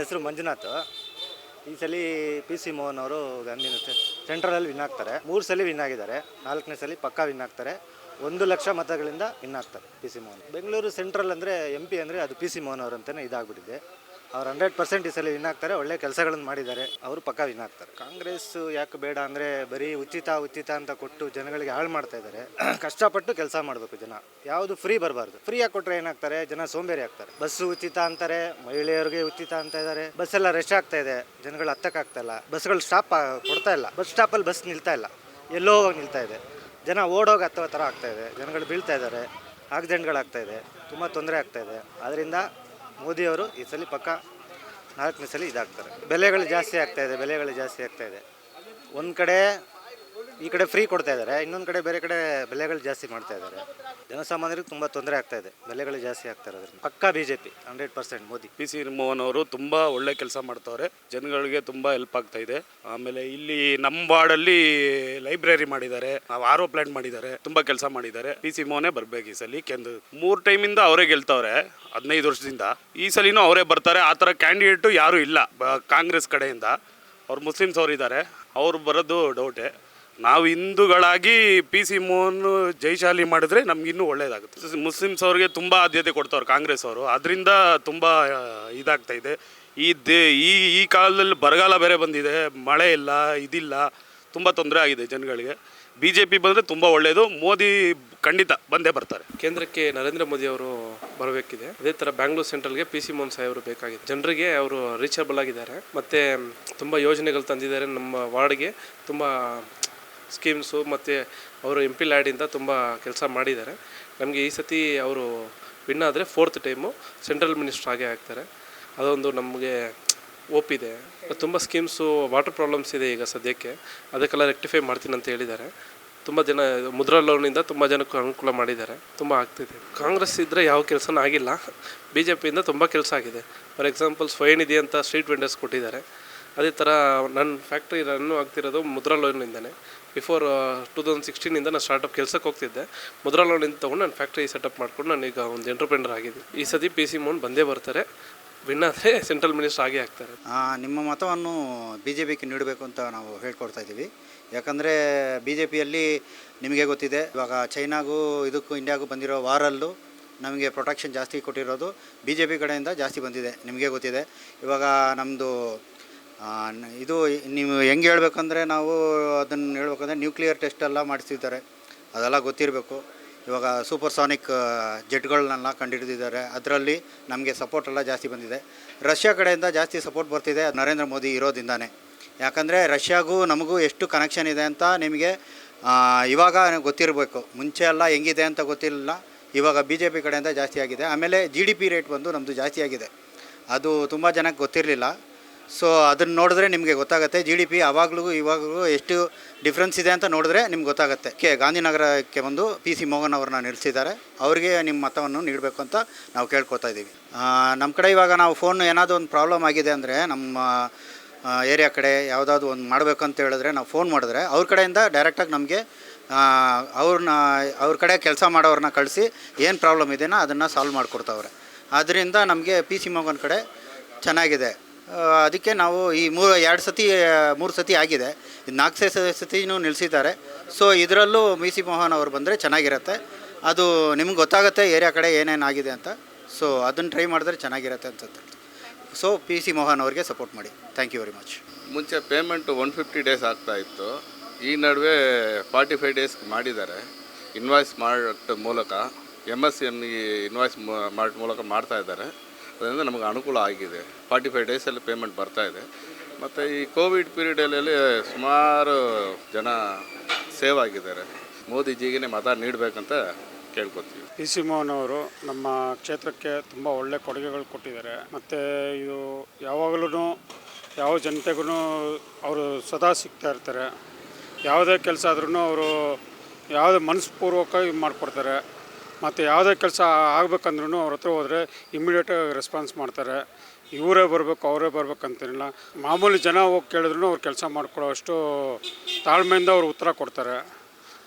ಹೆಸರು ಮಂಜುನಾಥ್. ಈ ಸಲ ಪಿ ಸಿ ಮೋಹನ್ ಅವರು ಗಾಂಧಿ ಸೆಂಟ್ರಲಲ್ಲಿ ವಿನ್ ಆಗ್ತಾರೆ. 3 ಸಲ ವಿನ್ ಆಗಿದ್ದಾರೆ. 4ನೇ ಸಲ ಪಕ್ಕಾ ವಿನ್ ಆಗ್ತಾರೆ. 1,00,000 ಮತಗಳಿಂದ ವಿನ್ ಆಗ್ತಾರೆ P C Mohan. Bengaluru central ಅಂದರೆ MP ಅಂದರೆ ಅದು ಪಿ ಸಿ ಮೋಹನ್ ಅವರು ಅಂತಲೇ ಇದಾಗ್ಬಿಟ್ಟಿದೆ. ಅವ್ರು 100% ಈ ಸಲ ವಿನ್ ಆಗ್ತಾರೆ. ಒಳ್ಳೆ ಕೆಲಸಗಳನ್ನು ಮಾಡಿದ್ದಾರೆ. ಅವರು ಪಕ್ಕಾ ವಿನ್ ಆಗ್ತಾರೆ. ಕಾಂಗ್ರೆಸ್ ಯಾಕೆ ಬೇಡ ಅಂದರೆ ಬರೀ ಉಚಿತ ಅಂತ ಕೊಟ್ಟು ಜನಗಳಿಗೆ ಹಾಳು ಮಾಡ್ತಾ ಇದ್ದಾರೆ. ಕಷ್ಟಪಟ್ಟು ಕೆಲಸ ಮಾಡಬೇಕು ಜನ. ಯಾವುದು ಫ್ರೀ ಬರಬಾರ್ದು. ಫ್ರೀಯಾಗಿ ಕೊಟ್ಟರೆ ಏನಾಗ್ತಾರೆ, ಜನ ಸೋಂಬೇರಿ ಆಗ್ತಾರೆ. ಬಸ್ಸು ಉಚಿತ ಅಂತಾರೆ, ಮಹಿಳೆಯರಿಗೆ ಉಚಿತ ಅಂತ ಇದ್ದಾರೆ. ಬಸ್ ಎಲ್ಲ ರಶ್ ಆಗ್ತಾ ಇದೆ, ಜನಗಳು ಹತ್ತಕ್ಕಾಗ್ತಾ ಇಲ್ಲ. ಬಸ್ಗಳು ಸ್ಟಾಪ್ ಕೊಡ್ತಾ ಇಲ್ಲ. ಬಸ್ ಸ್ಟಾಪಲ್ಲಿ ಬಸ್ ನಿಲ್ತಾ ಇಲ್ಲ, ಎಲ್ಲೋ ಹೋಗಿ ನಿಲ್ತಾ ಇದೆ. ಜನ ಓಡೋಗಿ ಹತ್ತೋ ಥರ ಆಗ್ತಾ ಇದೆ. ಜನಗಳು ಬೀಳ್ತಾ ಇದ್ದಾರೆ, ಆಕ್ಸಿಡೆಂಟ್ಗಳಾಗ್ತಾ ಇದೆ, ತುಂಬ ತೊಂದರೆ ಆಗ್ತಾ ಇದೆ. ಆದ್ದರಿಂದ ಮೋದಿಯವರು ಈ ಸಲ ಪಕ್ಕ 4ನೇ ಸಲ ಇದಾಗ್ತಾರೆ. ಬೆಲೆಗಳು ಜಾಸ್ತಿ ಆಗ್ತಾ ಇದೆ. ಒಂದು ಕಡೆ ಈ ಕಡೆ ಫ್ರೀ ಕೊಡ್ತಾ ಇದ್ದಾರೆ, ಇನ್ನೊಂದು ಕಡೆ ಬೇರೆ ಕಡೆ ಬೆಲೆಗಳು ಜಾಸ್ತಿ ಮಾಡ್ತಾ ಇದ್ದಾರೆ. ಜನಸಾಮಾನ್ಯರಿಗೆ ತುಂಬ ತೊಂದರೆ ಆಗ್ತಾ ಇದೆ, ಬೆಲೆಗಳು ಜಾಸ್ತಿ ಆಗ್ತಾ ಇರೋದ್ರಿಂದ. ಪಕ್ಕಾ BJP 100% Modi. P C Mohan ಅವರು ತುಂಬ ಒಳ್ಳೆ ಕೆಲಸ ಮಾಡ್ತವ್ರೆ. ಜನಗಳಿಗೆ ತುಂಬ ಹೆಲ್ಪ್ ಆಗ್ತಾ ಇದೆ. ಆಮೇಲೆ ಇಲ್ಲಿ ನಮ್ಮ ವಾರ್ಡಲ್ಲಿ ಲೈಬ್ರರಿ ಮಾಡಿದ್ದಾರೆ, RO ಪ್ಲಾಂಟ್ ಮಾಡಿದ್ದಾರೆ, ತುಂಬ ಕೆಲಸ ಮಾಡಿದ್ದಾರೆ. ಪಿ ಸಿ ಮೋಹನೇ ಬರ್ಬೇಕು ಈ ಸಲ. 3 ಟೈಮಿಂದ ಅವರೇ ಗೆಲ್ತವ್ರೆ 15 ವರ್ಷದಿಂದ. ಈ ಸಲಿನೂ ಅವರೇ ಬರ್ತಾರೆ. ಆ ಥರ ಕ್ಯಾಂಡಿಡೇಟು ಯಾರೂ ಇಲ್ಲ ಕಾಂಗ್ರೆಸ್ ಕಡೆಯಿಂದ. ಅವ್ರು ಮುಸ್ಲಿಮ್ಸ್ ಅವರು ಇದ್ದಾರೆ, ಅವ್ರು ಬರೋದು ಡೌಟೇ. ನಾವು ಹಿಂದೂಗಳಾಗಿ ಪಿ ಸಿ ಮೋಹನ್ ಜೈಶಾಲಿ ಮಾಡಿದ್ರೆ ನಮಗಿನ್ನೂ ಒಳ್ಳೇದಾಗುತ್ತೆ. ಮುಸ್ಲಿಮ್ಸ್ ಅವ್ರಿಗೆ ತುಂಬ ಆದ್ಯತೆ ಕೊಡ್ತವ್ರು ಕಾಂಗ್ರೆಸ್ ಅವರು. ಅದರಿಂದ ತುಂಬ ಇದಾಗ್ತಾ ಇದೆ. ಈ ಕಾಲದಲ್ಲಿ ಬರಗಾಲ ಬೇರೆ ಬಂದಿದೆ, ಮಳೆ ಇಲ್ಲ, ಇದಿಲ್ಲ, ತುಂಬ ತೊಂದರೆ ಆಗಿದೆ ಜನಗಳಿಗೆ. BJP ಬಂದರೆ ತುಂಬ ಒಳ್ಳೆಯದು. ಮೋದಿ ಖಂಡಿತ ಬಂದೇ ಬರ್ತಾರೆ. ಕೇಂದ್ರಕ್ಕೆ ನರೇಂದ್ರ ಮೋದಿ ಅವರು ಬರಬೇಕಿದೆ. ಅದೇ ಥರ ಬ್ಯಾಂಗ್ಳೂರು ಸೆಂಟ್ರಲ್ಗೆ ಪಿ ಸಿ ಮೋಹನ್ ಸಾಹೇಬರು ಬೇಕಾಗಿದೆ. ಜನರಿಗೆ ಅವರು ರೀಚಬಲ್ ಆಗಿದ್ದಾರೆ, ಮತ್ತು ತುಂಬ ಯೋಜನೆಗಳು ತಂದಿದ್ದಾರೆ. ನಮ್ಮ ವಾರ್ಡ್ಗೆ ತುಂಬ ಸ್ಕೀಮ್ಸು ಮತ್ತು ಅವರು MP ಲ್ಯಾಡಿಂದ ತುಂಬ ಕೆಲಸ ಮಾಡಿದ್ದಾರೆ. ನಮಗೆ ಈ ಸತಿ ಅವರು ವಿನ್ ಆದರೆ 4th ಟೈಮು ಸೆಂಟ್ರಲ್ ಮಿನಿಸ್ಟರ್ ಆಗೇ ಆಗ್ತಾರೆ. ಅದೊಂದು ನಮಗೆ ಒಪ್ಪಿದೆ. ತುಂಬ ಸ್ಕೀಮ್ಸು, ವಾಟರ್ ಪ್ರಾಬ್ಲಮ್ಸ್ ಇದೆ ಈಗ ಸದ್ಯಕ್ಕೆ, ಅದಕ್ಕೆಲ್ಲ ರೆಕ್ಟಿಫೈ ಮಾಡ್ತೀನಿ ಅಂತ ಹೇಳಿದ್ದಾರೆ. ತುಂಬ ಜನ ಮುದ್ರಾ ಲೋನಿಂದ ತುಂಬ ಜನಕ್ಕೆ ಅನುಕೂಲ ಮಾಡಿದ್ದಾರೆ. ತುಂಬ ಆಗ್ತಿದೆ. ಕಾಂಗ್ರೆಸ್ ಇದ್ದರೆ ಯಾವ ಕೆಲಸನೂ ಆಗಿಲ್ಲ. BJPಯಿಂದ ತುಂಬ ಕೆಲಸ ಆಗಿದೆ. ಫಾರ್ ಎಕ್ಸಾಂಪಲ್ ಸ್ವಯನಿಧಿ ಅಂತ ಸ್ಟ್ರೀಟ್ ವೆಂಡರ್ಸ್ ಕೊಟ್ಟಿದ್ದಾರೆ. ಅದೇ ಥರ ನನ್ನ ಫ್ಯಾಕ್ಟ್ರಿ ರನ್ನು ಆಗ್ತಿರೋದು ಮುದ್ರಾ ಲೋನಿಂದನೇ. ಬಿಫೋರ್ 2016ಇಂದ ನಾನು ಸ್ಟಾರ್ಟಪ್ ಕೆಲಸಕ್ಕೆ ಹೋಗ್ತಿದ್ದೆ. ಮುದ್ರಾ ಲೋನಿಂದ ತೊಗೊಂಡು ನಾನು ಫ್ಯಾಕ್ಟ್ರಿ ಸೆಟಪ್ ಮಾಡ್ಕೊಂಡು ನಾನೀಗ ಒಂದು ಎಂಟರ್ಪ್ರೆನರ್ ಆಗಿದ್ದೆ. ಈ ಸತಿ ಪಿ ಸಿ ಮೋಹನ್ ಬಂದೇ ಬರ್ತಾರೆ. ವಿನ್ ಆದರೆ ಸೆಂಟ್ರಲ್ ಮಿನಿಸ್ಟರ್ ಆಗೇ ಆಗ್ತಾರೆ. ನಿಮ್ಮ ಮತವನ್ನು BJPಗೆ ನೀಡಬೇಕು ಅಂತ ನಾವು ಹೇಳ್ಕೊಡ್ತಾ ಇದ್ದೀವಿ. ಯಾಕಂದರೆ BJPಯಲ್ಲಿ ನಿಮಗೆ ಗೊತ್ತಿದೆ, ಇವಾಗ ಚೈನಾಗೂ ಇದಕ್ಕೂ ಇಂಡಿಯಾಗೂ ಬಂದಿರೋ ವಾರಲ್ಲೂ ನಮಗೆ ಪ್ರೊಟೆಕ್ಷನ್ ಜಾಸ್ತಿ ಕೊಟ್ಟಿರೋದು BJP ಕಡೆಯಿಂದ ಜಾಸ್ತಿ ಬಂದಿದೆ. ನಿಮಗೆ ಗೊತ್ತಿದೆ. ಇವಾಗ ನಮ್ಮದು ಇದು ನೀವು ಹೆಂಗೆ ಹೇಳ್ಬೇಕಂದ್ರೆ, ನಾವು ಅದನ್ನು ಹೇಳ್ಬೇಕಂದ್ರೆ ನ್ಯೂಕ್ಲಿಯರ್ ಟೆಸ್ಟೆಲ್ಲ ಮಾಡಿಸ್ತಿದ್ದಾರೆ, ಅದೆಲ್ಲ ಗೊತ್ತಿರಬೇಕು. ಇವಾಗ ಸೂಪರ್ಸಾನಿಕ್ ಜೆಟ್ಗಳನ್ನೆಲ್ಲ ಕಂಡುಹಿಡಿದಿದ್ದಾರೆ. ಅದರಲ್ಲಿ ನಮಗೆ ಸಪೋರ್ಟೆಲ್ಲ ಜಾಸ್ತಿ ಬಂದಿದೆ. ರಷ್ಯಾ ಕಡೆಯಿಂದ ಜಾಸ್ತಿ ಸಪೋರ್ಟ್ ಬರ್ತಿದೆ ನರೇಂದ್ರ ಮೋದಿ ಇರೋದ್ರಿಂದಾನೇ. ಯಾಕಂದರೆ ರಷ್ಯಾಗೂ ನಮಗೂ ಎಷ್ಟು ಕನೆಕ್ಷನ್ ಇದೆ ಅಂತ ನಿಮಗೆ ಇವಾಗ ಗೊತ್ತಿರಬೇಕು. ಮುಂಚೆ ಎಲ್ಲ ಹೆಂಗಿದೆ ಅಂತ ಗೊತ್ತಿರಲಿಲ್ಲ. ಇವಾಗ BJP ಕಡೆಯಿಂದ ಜಾಸ್ತಿ ಆಗಿದೆ. ಆಮೇಲೆ GDP ರೇಟ್ ಬಂದು ನಮ್ಮದು ಜಾಸ್ತಿ ಆಗಿದೆ, ಅದು ತುಂಬ ಜನಕ್ಕೆ ಗೊತ್ತಿರಲಿಲ್ಲ. ಸೊ ಅದನ್ನು ನೋಡಿದ್ರೆ ನಿಮಗೆ ಗೊತ್ತಾಗುತ್ತೆ. GDP ಆವಾಗಲೂ ಇವಾಗಲೂ ಎಷ್ಟು ಡಿಫ್ರೆನ್ಸ್ ಇದೆ ಅಂತ ನೋಡಿದ್ರೆ ನಿಮ್ಗೆ ಗೊತ್ತಾಗುತ್ತೆ. ಗಾಂಧಿನಗರಕ್ಕೆ ಬಂದು ಪಿ ಸಿ ಮೋಹನ್ ಅವ್ರನ್ನ ನಿಲ್ಲಿಸಿದ್ದಾರೆ. ಅವರಿಗೆ ನಿಮ್ಮ ಮತವನ್ನು ನೀಡಬೇಕು ಅಂತ ನಾವು ಕೇಳ್ಕೊತಾ ಇದ್ದೀವಿ. ನಮ್ಮ ಕಡೆ ಇವಾಗ ನಾವು ಫೋನ್ ಏನಾದರೂ ಒಂದು ಪ್ರಾಬ್ಲಮ್ ಆಗಿದೆ ಅಂದರೆ, ನಮ್ಮ ಏರಿಯಾ ಕಡೆ ಯಾವುದಾದ್ರು ಒಂದು ಮಾಡಬೇಕು ಅಂತ ಹೇಳಿದ್ರೆ ನಾವು ಫೋನ್ ಮಾಡಿದ್ರೆ ಅವ್ರ ಕಡೆಯಿಂದ ಡೈರೆಕ್ಟಾಗಿ ನಮಗೆ ಅವ್ರ ಕಡೆ ಕೆಲಸ ಮಾಡೋರನ್ನ ಕಳಿಸಿ ಏನು ಪ್ರಾಬ್ಲಮ್ ಇದೆಯೋ ಅದನ್ನು ಸಾಲ್ವ್ ಮಾಡಿಕೊಡ್ತಾವ್ರೆ. ಆದ್ದರಿಂದ ನಮಗೆ ಪಿ ಸಿ ಮೋಹನ್ ಕಡೆ ಚೆನ್ನಾಗಿದೆ. ಅದಕ್ಕೆ ನಾವು ಈ 3 ಸತಿ ಆಗಿದೆ, 4 ಸತಿನೂ ನಿಲ್ಲಿಸಿದ್ದಾರೆ. ಸೊ ಇದರಲ್ಲೂ ಪಿ ಸಿ ಮೋಹನ್ ಅವರು ಬಂದರೆ ಚೆನ್ನಾಗಿರುತ್ತೆ. ಅದು ನಿಮ್ಗೆ ಗೊತ್ತಾಗುತ್ತೆ ಏರಿಯಾ ಕಡೆ ಏನೇನಾಗಿದೆ ಅಂತ. ಸೊ ಅದನ್ನು ಟ್ರೈ ಮಾಡಿದ್ರೆ ಚೆನ್ನಾಗಿರುತ್ತೆ ಅನ್ಸುತ್ತೆ. ಸೊ ಪಿ ಸಿ ಮೋಹನ್ ಅವ್ರಿಗೆ ಸಪೋರ್ಟ್ ಮಾಡಿ. Thank you very much. ಮುಂಚೆ ಪೇಮೆಂಟು 150 ಡೇಸ್ ಆಗ್ತಾಯಿತ್ತು. ಈ ನಡುವೆ 45 ಡೇಸ್ ಮಾಡಿದ್ದಾರೆ. ಇನ್ವಾಯ್ಸ್ ಮಾಡೋ ಮೂಲಕ MSME ಇನ್ವಾಯ್ಸ್ ಮಾಡೋ ಮೂಲಕ ಮಾಡ್ತಾಯಿದ್ದಾರೆ. ಅದರಿಂದ ನಮಗೆ ಅನುಕೂಲ ಆಗಿದೆ. 45 ಡೇಸಲ್ಲಿ ಪೇಮೆಂಟ್ ಬರ್ತಾಯಿದೆ. ಮತ್ತು ಈ ಕೋವಿಡ್ ಪೀರಿಯಡಲ್ಲಿ ಸುಮಾರು ಜನ ಸೇವ್ ಆಗಿದ್ದಾರೆ. ಮೋದಿಜಿಗೆ ಮತ ನೀಡಬೇಕಂತ ಕೇಳ್ಕೊತೀವಿ. ಪಿ ಸಿ ಮೋಹನ್ ಅವರು ನಮ್ಮ ಕ್ಷೇತ್ರಕ್ಕೆ ತುಂಬ ಒಳ್ಳೆ ಕೊಡುಗೆಗಳು ಕೊಟ್ಟಿದ್ದಾರೆ. ಮತ್ತು ಇದು ಯಾವಾಗಲೂ ಯಾವ ಜನತೆಗೂ ಅವರು ಸದಾ ಸಿಗ್ತಾ ಇರ್ತಾರೆ. ಯಾವುದೇ ಕೆಲಸ ಆದ್ರೂ ಅವರು ಯಾವುದೇ ಮನಸ್ಪೂರ್ವಕವಾಗಿ ಮಾಡಿಕೊಡ್ತಾರೆ. ಮತ್ತು ಯಾವುದೇ ಕೆಲಸ ಆಗಬೇಕಂದ್ರೂ ಅವ್ರ ಹತ್ರ ಹೋದರೆ ಇಮ್ಮಿಡಿಯೇಟಾಗಿ ರೆಸ್ಪಾನ್ಸ್ ಮಾಡ್ತಾರೆ. ಇವರೇ ಬರಬೇಕು ಅವರೇ ಬರ್ಬೇಕಂತೇನಿಲ್ಲ. ಮಾಮೂಲಿ ಜನ ಹೋಗಿ ಕೇಳಿದ್ರು ಅವ್ರು ಕೆಲಸ ಮಾಡ್ಕೊಳ್ಳೋ ಅಷ್ಟು ತಾಳ್ಮೆಯಿಂದ ಅವ್ರು ಉತ್ತರ ಕೊಡ್ತಾರೆ.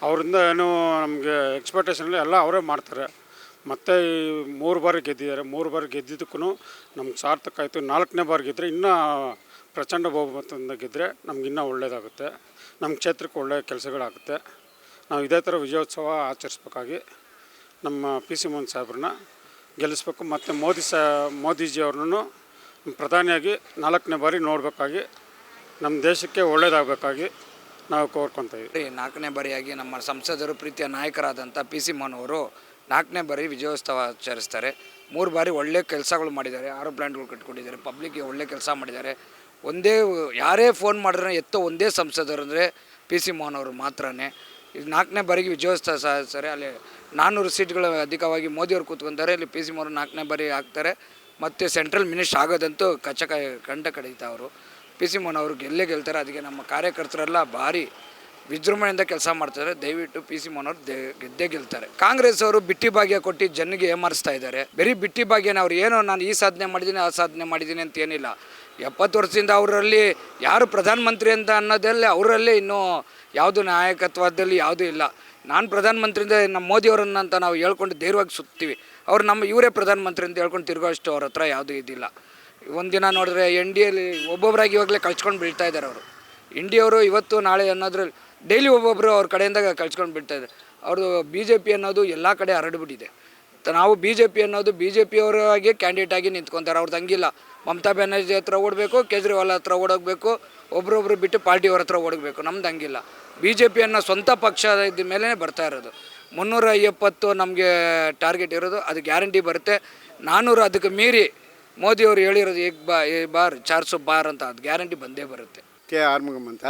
ಅವರಿಂದ ಏನು ನಮಗೆ ಎಕ್ಸ್ಪೆಕ್ಟೇಷನಲ್ಲಿ ಎಲ್ಲ ಅವರೇ ಮಾಡ್ತಾರೆ. ಮತ್ತು ಈ 3 ಬಾರಿ ಗೆದ್ದಿದ್ದಾರೆ. 3 ಬಾರಿ ಗೆದ್ದಿದ್ದಕ್ಕೂ ನಮ್ಗೆ ಸಾರ್ಥಕ ಆಯಿತು. 4ನೇ ಬಾರಿ ಗೆದ್ದರೆ ಇನ್ನೂ ಪ್ರಚಂಡ ಬಹುಮತದಿಂದ ಗೆದ್ದರೆ ನಮ್ಗೆ ಇನ್ನೂ ಒಳ್ಳೆಯದಾಗುತ್ತೆ. ನಮ್ಮ ಕ್ಷೇತ್ರಕ್ಕೆ ಒಳ್ಳೆಯ ಕೆಲಸಗಳಾಗುತ್ತೆ. ನಾವು ಇದೇ ಥರ ವಿಜಯೋತ್ಸವ ಆಚರಿಸ್ಬೇಕಾಗಿ ನಮ್ಮ ಪಿ ಸಿ ಮೋಹನ್ ಸಾಹೇಬ್ರನ್ನ ಗೆಲ್ಲಿಸ್ಬೇಕು. ಮತ್ತು ಮೋದಿಜಿಯವ್ರನ್ನೂ ಪ್ರಧಾನಿಯಾಗಿ 4ನೇ ಬಾರಿ ನೋಡಬೇಕಾಗಿ, ನಮ್ಮ ದೇಶಕ್ಕೆ ಒಳ್ಳೆಯದಾಗಬೇಕಾಗಿ ನಾವು ಕೋರ್ಕೊತೀವಿ. 4ನೇ ಬಾರಿಯಾಗಿ ನಮ್ಮ ಸಂಸದರು ಪ್ರೀತಿಯ ನಾಯಕರಾದಂಥ ಪಿ ಸಿ ಮೋಹನ್ ಅವರು 4ನೇ ಬಾರಿ ವಿಜಯೋತ್ಸವ ಆಚರಿಸ್ತಾರೆ. 3 ಬಾರಿ ಒಳ್ಳೆ ಕೆಲಸಗಳು ಮಾಡಿದ್ದಾರೆ. 6 ಪ್ಲ್ಯಾಂಟ್ಗಳು ಕಟ್ಕೊಂಡಿದ್ದಾರೆ. ಪಬ್ಲಿಕ್ಗೆ ಒಳ್ಳೆ ಕೆಲಸ ಮಾಡಿದ್ದಾರೆ. ಯಾರೇ ಫೋನ್ ಮಾಡಿದ್ರೆ ಎತ್ತೋ ಒಂದೇ ಸಂಸದರು ಅಂದರೆ ಪಿ ಸಿ ಮೋಹನ್ ಅವರು ಮಾತ್ರನೇ. ಇದು 4ನೇ ಬಾರಿಗೆ ವಿಜಯೋತ್ಸವ ಸಾಧಿಸ್ತಾರೆ. ಅಲ್ಲಿ 400 ಸೀಟ್ಗಳು ಅಧಿಕವಾಗಿ ಮೋದಿಯವರು ಕೂತ್ಕೊಂತಾರೆ. ಇಲ್ಲಿ ಪಿ ಸಿ ಮೋಹನ್ 4ನೇ ಬಾರಿ ಆಗ್ತಾರೆ. ಮತ್ತು ಸೆಂಟ್ರಲ್ ಮಿನಿಸ್ಟರ್ ಆಗೋದಂತೂ ಕಂಠ ಕಡಿತ ಅವರು. ಪಿ ಸಿ ಮೋಹನ್ ಅವರು ಗೆಲ್ತಾರೆ. ಅದಕ್ಕೆ ನಮ್ಮ ಕಾರ್ಯಕರ್ತರೆಲ್ಲ ಭಾರಿ ವಿಜೃಂಭಣೆಯಿಂದ ಕೆಲಸ ಮಾಡ್ತಾರೆ. ದಯವಿಟ್ಟು ಪಿ ಸಿ ಮೋಹನ್ ಅವರು ಗೆದ್ದೇ ಗೆಲ್ತಾರೆ. ಕಾಂಗ್ರೆಸ್ ಅವರು ಬಿಟ್ಟಿ ಭಾಗ್ಯ ಕೊಟ್ಟು ಜನರಿಗೆ ಏಮಾರಿಸ್ತಾ ಇದ್ದಾರೆ. ಬರೀ ಬಿಟ್ಟಿ ಭಾಗ್ಯನ ಅವ್ರು ಏನೋ ನಾನು ಈ ಸಾಧನೆ ಮಾಡಿದ್ದೀನಿ ಆ ಸಾಧನೆ ಮಾಡಿದ್ದೀನಿ ಅಂತ ಏನಿಲ್ಲ. 70 ವರ್ಷದಿಂದ ಅವರಲ್ಲಿ ಯಾರು ಪ್ರಧಾನಮಂತ್ರಿ ಅಂತ ಅನ್ನೋದಲ್ಲೇ ಅವರಲ್ಲೇ ಇನ್ನೂ ಯಾವುದು ನಾಯಕತ್ವದಲ್ಲಿ ಯಾವುದೂ ಇಲ್ಲ. ನಾನು ಪ್ರಧಾನಮಂತ್ರಿಯಿಂದ ನಮ್ಮ ಮೋದಿಯವರನ್ನ ಅಂತ ನಾವು ಹೇಳ್ಕೊಂಡು ಧೈರ್ಯವಾಗಿ ಸುತ್ತೀವಿ. ಅವ್ರು ಇವರೇ ಪ್ರಧಾನಮಂತ್ರಿ ಅಂತ ಹೇಳ್ಕೊಂಡು ತಿರುಗೋಷ್ಟು ಅವ್ರ ಹತ್ರ ಯಾವುದೂ ಇದಿಲ್ಲ. ಒಂದಿನ ನೋಡಿದ್ರೆ NDAಲಿ ಒಬ್ಬೊಬ್ಬರಾಗಿ ಇವಾಗಲೇ ಕಳ್ಸ್ಕೊಂಡು ಬೀಳ್ತಾ ಇದ್ದಾರೆ ಅವರು. ಇಂಡಿಯವರು ಇವತ್ತು ನಾಳೆ ಅನ್ನೋದ್ರಲ್ಲಿ ಡೈಲಿ ಒಬ್ಬೊಬ್ಬರು ಅವ್ರ ಕಡೆಯಿಂದ ಕಳ್ಸ್ಕೊಂಡು ಬಿಡ್ತಾ ಇದ್ದಾರೆ. ಅವ್ರದ್ದು BJP ಅನ್ನೋದು ಎಲ್ಲ ಕಡೆ ಹರಡ್ಬಿಟ್ಟಿದೆ. ನಾವು BJP ಅನ್ನೋದು BJP ಅವರಾಗಿ ಕ್ಯಾಂಡಿಡೇಟ್ ಆಗಿ ನಿಂತ್ಕೊತಾರೆ. ಅವ್ರದ್ದು ಹಂಗಿಲ್ಲ. ಮಮತಾ ಬ್ಯಾನರ್ಜಿ ಹತ್ರ ಓಡಬೇಕು, ಕೇಜ್ರಿವಾಲ್ ಹತ್ರ ಓಡೋಗಬೇಕು, ಒಬ್ರೊಬ್ರು ಬಿಟ್ಟು ಪಾರ್ಟಿಯವ್ರ ಹತ್ರ ಓಡಬೇಕು. ನಮ್ದು ಹಂಗಿಲ್ಲ. BJP ಅನ್ನೋ ಸ್ವಂತ ಪಕ್ಷ ಇದ್ದ ಮೇಲೆ ಬರ್ತಾ ಇರೋದು. 350 ನಮಗೆ ಟಾರ್ಗೆಟ್ ಇರೋದು, ಅದು ಗ್ಯಾರಂಟಿ ಬರುತ್ತೆ. 400 ಅದಕ್ಕೆ ಮೀರಿ ಮೋದಿಯವರು ಹೇಳಿರೋದು ಏಕ್ ಬಾರ್ 400 ಬಾರ್ ಅಂತ, ಅದು ಗ್ಯಾರಂಟಿ ಬಂದೇ ಬರುತ್ತೆ. ಕೆ ಆರ್ಮುಗಮ್ ಅಂತ,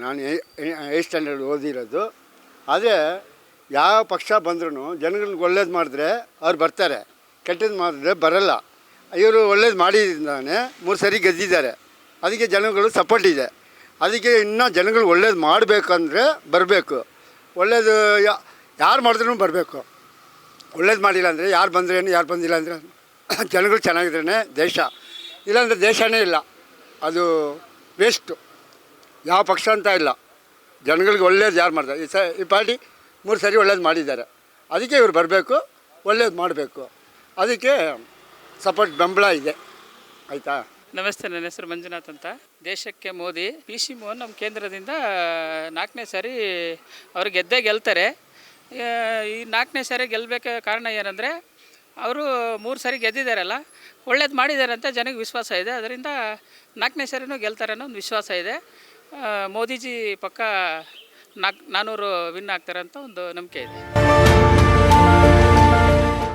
ನಾನು 8th ಸ್ಟ್ಯಾಂಡರ್ಡ್ ಓದಿರೋದು. ಆದರೆ ಯಾವ ಪಕ್ಷ ಬಂದ್ರೂ ಜನಗಳಿಗೆ ಒಳ್ಳೇದು ಮಾಡಿದ್ರೆ ಅವ್ರು ಬರ್ತಾರೆ, ಕೆಟ್ಟದ್ದು ಮಾಡಿದ್ರೆ ಬರಲ್ಲ. ಇವರು ಒಳ್ಳೇದು ಮಾಡಿದ್ದಾನೆ 3 ಸರಿ ಗೆದ್ದಿದ್ದಾರೆ. ಅದಕ್ಕೆ ಜನಗಳು ಸಪೋರ್ಟ್ ಇದೆ. ಅದಕ್ಕೆ ಇನ್ನೂ ಜನಗಳು ಒಳ್ಳೇದು ಮಾಡಬೇಕಂದ್ರೆ ಬರಬೇಕು. ಒಳ್ಳೇದು ಯಾರು ಮಾಡಿದ್ರೂ ಬರಬೇಕು. ಒಳ್ಳೇದು ಮಾಡಿಲ್ಲ ಅಂದರೆ ಯಾರು ಬಂದ್ರೇನು ಯಾರು ಬಂದಿಲ್ಲ ಅಂದರೆ ಜನಗಳು ಚೆನ್ನಾಗಿದ್ರೇ ದೇಶ, ಇಲ್ಲಾಂದರೆ ದೇಶನೇ ಇಲ್ಲ. ಅದು ವೇಸ್ಟು. ಯಾವ ಪಕ್ಷ ಅಂತ ಇಲ್ಲ. ಜನಗಳಿಗೆ ಒಳ್ಳೇದು ಯಾರು ಮಾಡ್ತಾರೆ. ಈ ಪಾರ್ಟಿ 3 ಸರಿ ಒಳ್ಳೇದು ಮಾಡಿದ್ದಾರೆ. ಅದಕ್ಕೆ ಇವ್ರು ಬರಬೇಕು, ಒಳ್ಳೇದು ಮಾಡಬೇಕು. ಅದಕ್ಕೆ ಸಪೋರ್ಟ್ ಬೆಂಬಲ ಇದೆ. ಆಯಿತಾ? ನಮಸ್ತೆ, ನನ್ನ ಹೆಸರು ಮಂಜುನಾಥ್ ಅಂತ. ದೇಶಕ್ಕೆ ಮೋದಿ, ಪಿ ಸಿ ಮೋಹನ್ ನಮ್ಮ ಕೇಂದ್ರದಿಂದ 4ನೇ ಸಾರಿ ಅವರು ಗೆಲ್ತಾರೆ. ಈ 4ನೇ ಸಾರಿ ಗೆಲ್ಲಬೇಕು ಕಾರಣ ಏನಂದರೆ ಅವರು 3 ಸಾರಿ ಗೆದ್ದಿದ್ದಾರಲ್ಲ, ಒಳ್ಳೇದು ಮಾಡಿದ್ದಾರೆ ಅಂತ ಜನಕ್ಕೆ ವಿಶ್ವಾಸ ಇದೆ. ಅದರಿಂದ 4ನೇ ಸಾರಿನೂ ಗೆಲ್ತಾರೆ ಅನ್ನೋ ಒಂದು ವಿಶ್ವಾಸ ಇದೆ. ಮೋದಿಜಿ ಪಕ್ಕ 400 ವಿನ್ ಆಗ್ತಾರೆ ಅಂತ ಒಂದು ನಂಬಿಕೆ ಇದೆ.